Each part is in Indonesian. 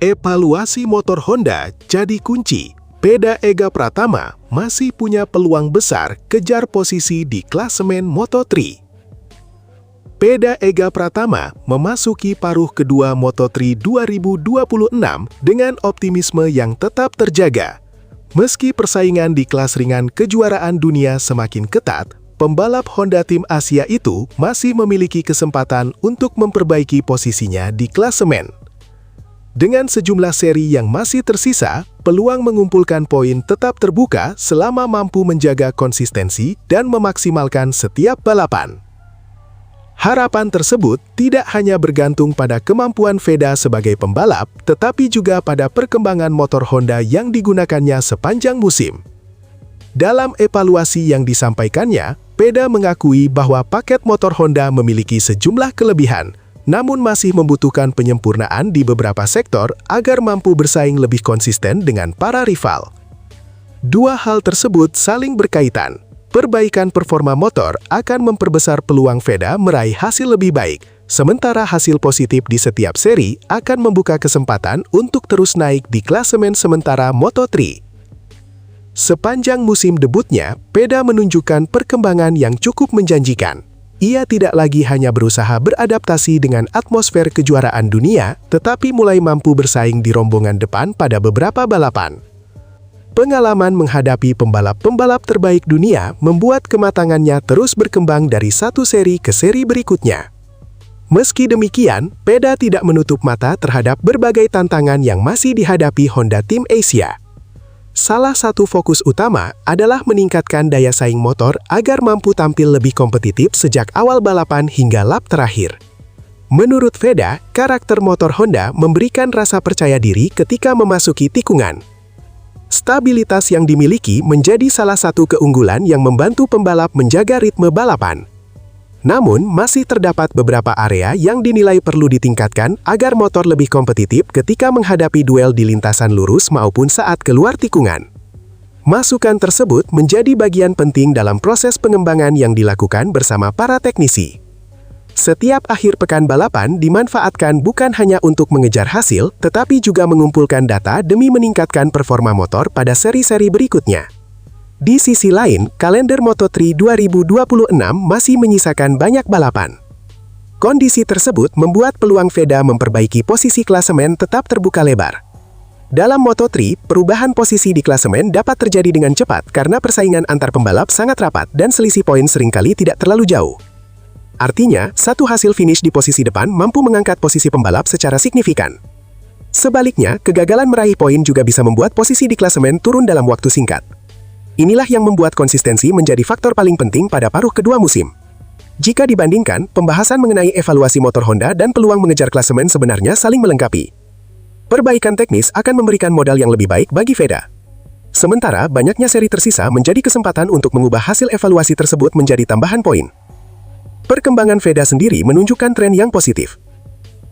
Evaluasi motor Honda jadi kunci. Peda Ega Pratama masih punya peluang besar kejar posisi di klasemen Moto3. Peda Ega Pratama memasuki paruh kedua Moto3 2026 dengan optimisme yang tetap terjaga. Meski persaingan di kelas ringan kejuaraan dunia semakin ketat, pembalap Honda Tim Asia itu masih memiliki kesempatan untuk memperbaiki posisinya di klasemen. Dengan sejumlah seri yang masih tersisa, peluang mengumpulkan poin tetap terbuka selama mampu menjaga konsistensi dan memaksimalkan setiap balapan. Harapan tersebut tidak hanya bergantung pada kemampuan Veda sebagai pembalap, tetapi juga pada perkembangan motor Honda yang digunakannya sepanjang musim. Dalam evaluasi yang disampaikannya, Veda mengakui bahwa paket motor Honda memiliki sejumlah kelebihan, namun masih membutuhkan penyempurnaan di beberapa sektor agar mampu bersaing lebih konsisten dengan para rival. Dua hal tersebut saling berkaitan. Perbaikan performa motor akan memperbesar peluang Veda meraih hasil lebih baik, sementara hasil positif di setiap seri akan membuka kesempatan untuk terus naik di klasemen sementara Moto3. Sepanjang musim debutnya, Veda menunjukkan perkembangan yang cukup menjanjikan. Ia tidak lagi hanya berusaha beradaptasi dengan atmosfer kejuaraan dunia, tetapi mulai mampu bersaing di rombongan depan pada beberapa balapan. Pengalaman menghadapi pembalap-pembalap terbaik dunia membuat kematangannya terus berkembang dari satu seri ke seri berikutnya. Meski demikian, Veda tidak menutup mata terhadap berbagai tantangan yang masih dihadapi Honda Tim Asia. Salah satu fokus utama adalah meningkatkan daya saing motor agar mampu tampil lebih kompetitif sejak awal balapan hingga lap terakhir. Menurut Veda, karakter motor Honda memberikan rasa percaya diri ketika memasuki tikungan. Stabilitas yang dimiliki menjadi salah satu keunggulan yang membantu pembalap menjaga ritme balapan. Namun, masih terdapat beberapa area yang dinilai perlu ditingkatkan agar motor lebih kompetitif ketika menghadapi duel di lintasan lurus maupun saat keluar tikungan. Masukan tersebut menjadi bagian penting dalam proses pengembangan yang dilakukan bersama para teknisi. Setiap akhir pekan balapan dimanfaatkan bukan hanya untuk mengejar hasil, tetapi juga mengumpulkan data demi meningkatkan performa motor pada seri-seri berikutnya. Di sisi lain, kalender Moto3 2026 masih menyisakan banyak balapan. Kondisi tersebut membuat peluang Veda memperbaiki posisi klasemen tetap terbuka lebar. Dalam Moto3, perubahan posisi di klasemen dapat terjadi dengan cepat karena persaingan antar pembalap sangat rapat dan selisih poin seringkali tidak terlalu jauh. Artinya, satu hasil finish di posisi depan mampu mengangkat posisi pembalap secara signifikan. Sebaliknya, kegagalan meraih poin juga bisa membuat posisi di klasemen turun dalam waktu singkat. Inilah yang membuat konsistensi menjadi faktor paling penting pada paruh kedua musim. Jika dibandingkan, pembahasan mengenai evaluasi motor Honda dan peluang mengejar klasemen sebenarnya saling melengkapi. Perbaikan teknis akan memberikan modal yang lebih baik bagi Veda. Sementara, banyaknya seri tersisa menjadi kesempatan untuk mengubah hasil evaluasi tersebut menjadi tambahan poin. Perkembangan Veda sendiri menunjukkan tren yang positif.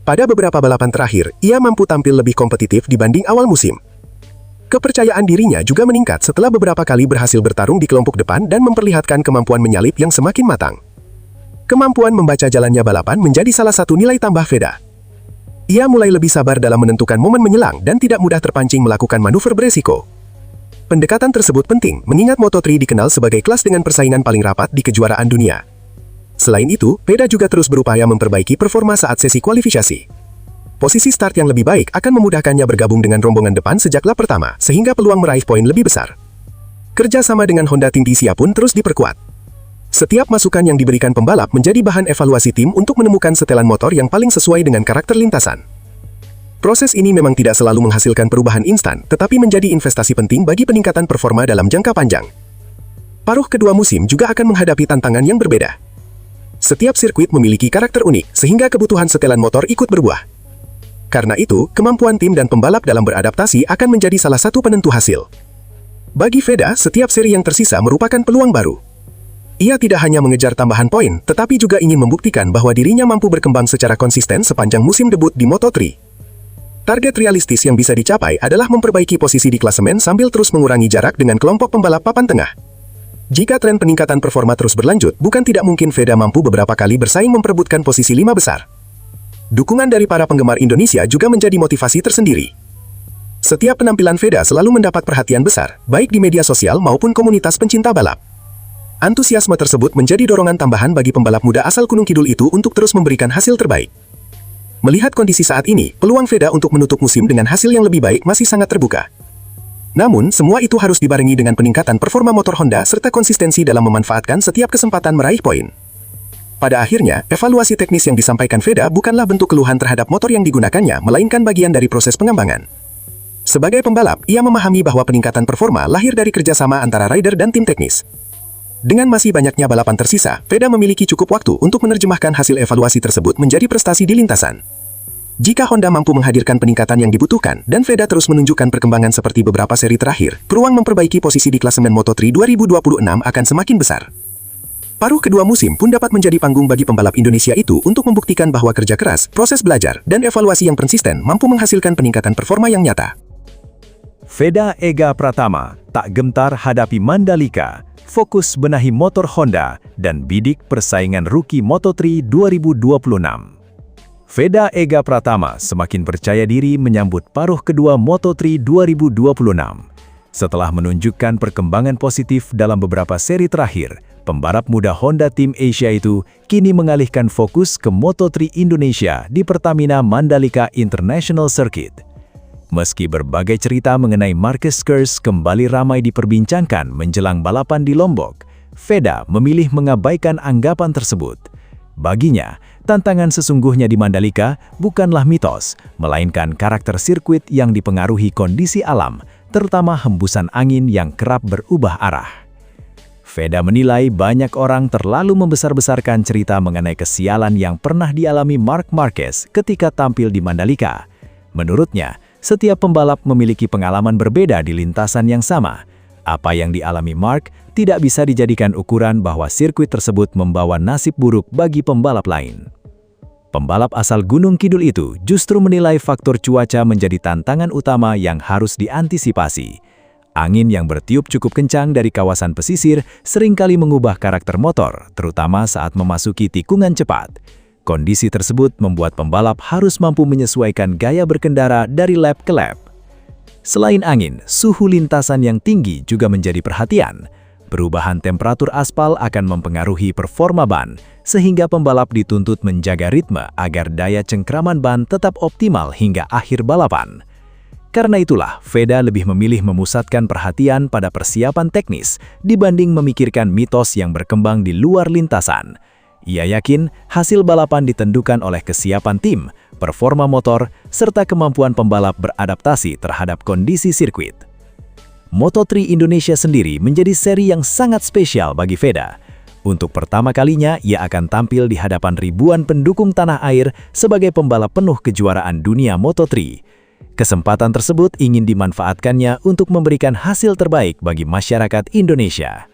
Pada beberapa balapan terakhir, ia mampu tampil lebih kompetitif dibanding awal musim. Kepercayaan dirinya juga meningkat setelah beberapa kali berhasil bertarung di kelompok depan dan memperlihatkan kemampuan menyalip yang semakin matang. Kemampuan membaca jalannya balapan menjadi salah satu nilai tambah Veda. Ia mulai lebih sabar dalam menentukan momen menyelang dan tidak mudah terpancing melakukan manuver beresiko. Pendekatan tersebut penting mengingat Moto3 dikenal sebagai kelas dengan persaingan paling rapat di kejuaraan dunia. Selain itu, Veda juga terus berupaya memperbaiki performa saat sesi kualifikasi. Posisi start yang lebih baik akan memudahkannya bergabung dengan rombongan depan sejak lap pertama, sehingga peluang meraih poin lebih besar. Kerja sama dengan Honda Tim Asia pun terus diperkuat. Setiap masukan yang diberikan pembalap menjadi bahan evaluasi tim untuk menemukan setelan motor yang paling sesuai dengan karakter lintasan. Proses ini memang tidak selalu menghasilkan perubahan instan, tetapi menjadi investasi penting bagi peningkatan performa dalam jangka panjang. Paruh kedua musim juga akan menghadapi tantangan yang berbeda. Setiap sirkuit memiliki karakter unik, sehingga kebutuhan setelan motor ikut berbuah. Karena itu, kemampuan tim dan pembalap dalam beradaptasi akan menjadi salah satu penentu hasil. Bagi Veda, setiap seri yang tersisa merupakan peluang baru. Ia tidak hanya mengejar tambahan poin, tetapi juga ingin membuktikan bahwa dirinya mampu berkembang secara konsisten sepanjang musim debut di Moto3. Target realistis yang bisa dicapai adalah memperbaiki posisi di klasemen sambil terus mengurangi jarak dengan kelompok pembalap papan tengah. Jika tren peningkatan performa terus berlanjut, bukan tidak mungkin Veda mampu beberapa kali bersaing memperebutkan posisi 5 besar. Dukungan dari para penggemar Indonesia juga menjadi motivasi tersendiri. Setiap penampilan Veda selalu mendapat perhatian besar, baik di media sosial maupun komunitas pencinta balap. Antusiasme tersebut menjadi dorongan tambahan bagi pembalap muda asal Gunung Kidul itu untuk terus memberikan hasil terbaik. Melihat kondisi saat ini, peluang Veda untuk menutup musim dengan hasil yang lebih baik masih sangat terbuka. Namun, semua itu harus dibarengi dengan peningkatan performa motor Honda serta konsistensi dalam memanfaatkan setiap kesempatan meraih poin. Pada akhirnya, evaluasi teknis yang disampaikan Veda bukanlah bentuk keluhan terhadap motor yang digunakannya, melainkan bagian dari proses pengembangan. Sebagai pembalap, ia memahami bahwa peningkatan performa lahir dari kerjasama antara rider dan tim teknis. Dengan masih banyaknya balapan tersisa, Veda memiliki cukup waktu untuk menerjemahkan hasil evaluasi tersebut menjadi prestasi di lintasan. Jika Honda mampu menghadirkan peningkatan yang dibutuhkan, dan Veda terus menunjukkan perkembangan seperti beberapa seri terakhir, peluang memperbaiki posisi di klasemen Moto3 2026 akan semakin besar. Paruh kedua musim pun dapat menjadi panggung bagi pembalap Indonesia itu untuk membuktikan bahwa kerja keras, proses belajar, dan evaluasi yang konsisten mampu menghasilkan peningkatan performa yang nyata. Veda Ega Pratama tak gentar hadapi Mandalika, fokus benahi motor Honda, dan bidik persaingan rookie Moto3 2026. Veda Ega Pratama semakin percaya diri menyambut paruh kedua Moto3 2026. Setelah menunjukkan perkembangan positif dalam beberapa seri terakhir, pembalap muda Honda Tim Asia itu kini mengalihkan fokus ke Moto3 Indonesia di Pertamina Mandalika International Circuit. Meski berbagai cerita mengenai Marquez Curse kembali ramai diperbincangkan menjelang balapan di Lombok, Veda memilih mengabaikan anggapan tersebut. Baginya, tantangan sesungguhnya di Mandalika bukanlah mitos, melainkan karakter sirkuit yang dipengaruhi kondisi alam, terutama hembusan angin yang kerap berubah arah. Veda menilai banyak orang terlalu membesar-besarkan cerita mengenai kesialan yang pernah dialami Marc Marquez ketika tampil di Mandalika. Menurutnya, setiap pembalap memiliki pengalaman berbeda di lintasan yang sama. Apa yang dialami Marc tidak bisa dijadikan ukuran bahwa sirkuit tersebut membawa nasib buruk bagi pembalap lain. Pembalap asal Gunung Kidul itu justru menilai faktor cuaca menjadi tantangan utama yang harus diantisipasi. Angin yang bertiup cukup kencang dari kawasan pesisir seringkali mengubah karakter motor, terutama saat memasuki tikungan cepat. Kondisi tersebut membuat pembalap harus mampu menyesuaikan gaya berkendara dari lap ke lap. Selain angin, suhu lintasan yang tinggi juga menjadi perhatian. Perubahan temperatur aspal akan mempengaruhi performa ban, sehingga pembalap dituntut menjaga ritme agar daya cengkraman ban tetap optimal hingga akhir balapan. Karena itulah, Veda lebih memilih memusatkan perhatian pada persiapan teknis dibanding memikirkan mitos yang berkembang di luar lintasan. Ia yakin hasil balapan ditentukan oleh kesiapan tim, performa motor, serta kemampuan pembalap beradaptasi terhadap kondisi sirkuit. Moto3 Indonesia sendiri menjadi seri yang sangat spesial bagi Veda. Untuk pertama kalinya, ia akan tampil di hadapan ribuan pendukung tanah air sebagai pembalap penuh kejuaraan dunia Moto3. Kesempatan tersebut ingin dimanfaatkannya untuk memberikan hasil terbaik bagi masyarakat Indonesia.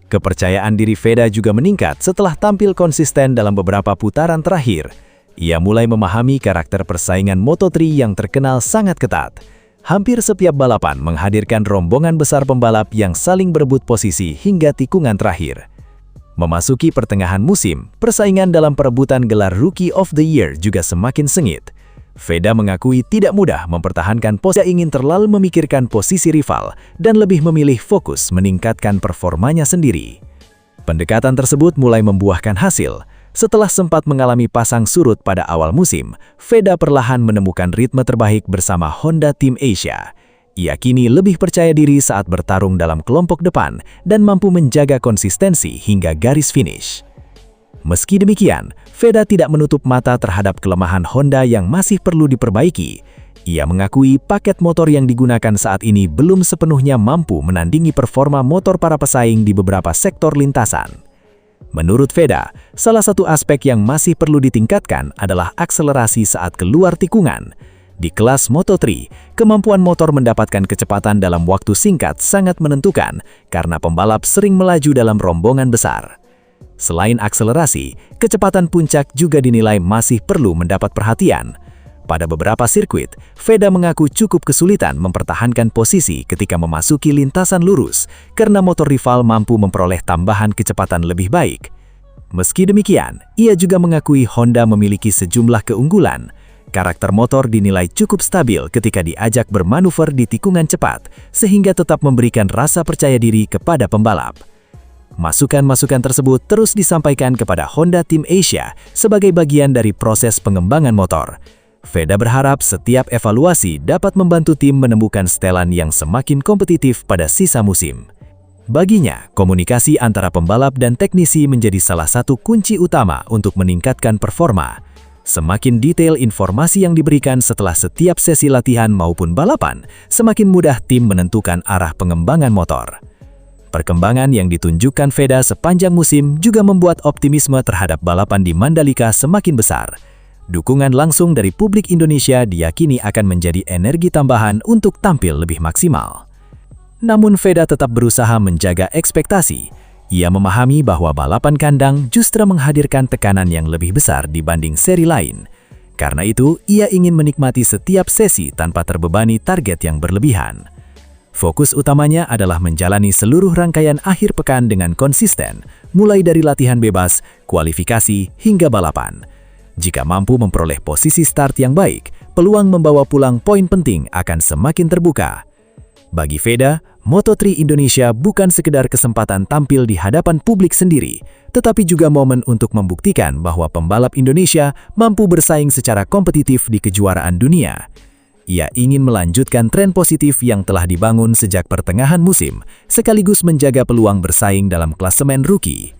Kepercayaan diri Veda juga meningkat setelah tampil konsisten dalam beberapa putaran terakhir. Ia mulai memahami karakter persaingan Moto3 yang terkenal sangat ketat. Hampir setiap balapan menghadirkan rombongan besar pembalap yang saling berebut posisi hingga tikungan terakhir. Memasuki pertengahan musim, persaingan dalam perebutan gelar Rookie of the Year juga semakin sengit. Veda mengakui tidak mudah mempertahankan posisi, ingin terlalu memikirkan posisi rival dan lebih memilih fokus meningkatkan performanya sendiri. Pendekatan tersebut mulai membuahkan hasil. Setelah sempat mengalami pasang surut pada awal musim, Veda perlahan menemukan ritme terbaik bersama Honda Tim Asia. Ia kini lebih percaya diri saat bertarung dalam kelompok depan dan mampu menjaga konsistensi hingga garis finish. Meski demikian, Veda tidak menutup mata terhadap kelemahan Honda yang masih perlu diperbaiki. Ia mengakui paket motor yang digunakan saat ini belum sepenuhnya mampu menandingi performa motor para pesaing di beberapa sektor lintasan. Menurut Veda, salah satu aspek yang masih perlu ditingkatkan adalah akselerasi saat keluar tikungan. Di kelas Moto3, kemampuan motor mendapatkan kecepatan dalam waktu singkat sangat menentukan karena pembalap sering melaju dalam rombongan besar. Selain akselerasi, kecepatan puncak juga dinilai masih perlu mendapat perhatian. Pada beberapa sirkuit, Veda mengaku cukup kesulitan mempertahankan posisi ketika memasuki lintasan lurus karena motor rival mampu memperoleh tambahan kecepatan lebih baik. Meski demikian, ia juga mengakui Honda memiliki sejumlah keunggulan. Karakter motor dinilai cukup stabil ketika diajak bermanuver di tikungan cepat, sehingga tetap memberikan rasa percaya diri kepada pembalap. Masukan-masukan tersebut terus disampaikan kepada Honda Team Asia sebagai bagian dari proses pengembangan motor. Veda berharap setiap evaluasi dapat membantu tim menemukan setelan yang semakin kompetitif pada sisa musim. Baginya, komunikasi antara pembalap dan teknisi menjadi salah satu kunci utama untuk meningkatkan performa. Semakin detail informasi yang diberikan setelah setiap sesi latihan maupun balapan, semakin mudah tim menentukan arah pengembangan motor. Perkembangan yang ditunjukkan Veda sepanjang musim juga membuat optimisme terhadap balapan di Mandalika semakin besar. Dukungan langsung dari publik Indonesia diyakini akan menjadi energi tambahan untuk tampil lebih maksimal. Namun Veda tetap berusaha menjaga ekspektasi. Ia memahami bahwa balapan kandang justru menghadirkan tekanan yang lebih besar dibanding seri lain. Karena itu, ia ingin menikmati setiap sesi tanpa terbebani target yang berlebihan. Fokus utamanya adalah menjalani seluruh rangkaian akhir pekan dengan konsisten, mulai dari latihan bebas, kualifikasi, hingga balapan. Jika mampu memperoleh posisi start yang baik, peluang membawa pulang poin penting akan semakin terbuka. Bagi Veda, Moto3 Indonesia bukan sekedar kesempatan tampil di hadapan publik sendiri, tetapi juga momen untuk membuktikan bahwa pembalap Indonesia mampu bersaing secara kompetitif di kejuaraan dunia. Ia ingin melanjutkan tren positif yang telah dibangun sejak pertengahan musim, sekaligus menjaga peluang bersaing dalam klasemen rookie.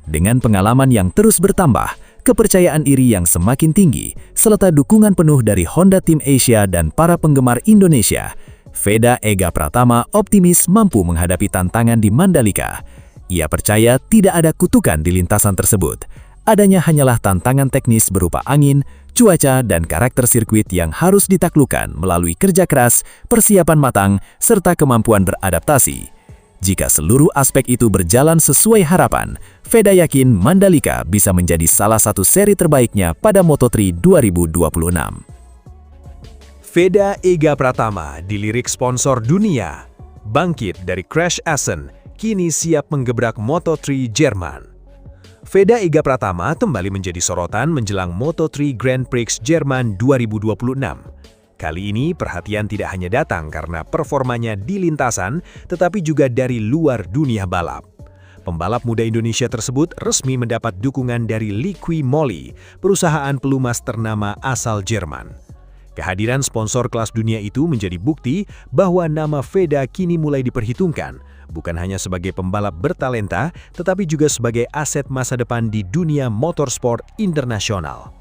Dengan pengalaman yang terus bertambah, kepercayaan diri yang semakin tinggi, serta dukungan penuh dari Honda Team Asia dan para penggemar Indonesia, Veda Ega Pratama optimis mampu menghadapi tantangan di Mandalika. Ia percaya tidak ada kutukan di lintasan tersebut. Adanya hanyalah tantangan teknis berupa angin, cuaca, dan karakter sirkuit yang harus ditaklukkan melalui kerja keras, persiapan matang, serta kemampuan beradaptasi. Jika seluruh aspek itu berjalan sesuai harapan, Veda yakin Mandalika bisa menjadi salah satu seri terbaiknya pada Moto3 2026. Veda Ega Pratama dilirik sponsor dunia. Bangkit dari Crash Essen, kini siap menggebrak Moto3 Jerman. Veda Ega Pratama kembali menjadi sorotan menjelang Moto3 Grand Prix Jerman 2026. Kali ini perhatian tidak hanya datang karena performanya di lintasan, tetapi juga dari luar dunia balap. Pembalap muda Indonesia tersebut resmi mendapat dukungan dari Liqui Moly, perusahaan pelumas ternama asal Jerman. Kehadiran sponsor kelas dunia itu menjadi bukti bahwa nama Veda kini mulai diperhitungkan, bukan hanya sebagai pembalap bertalenta, tetapi juga sebagai aset masa depan di dunia motorsport internasional.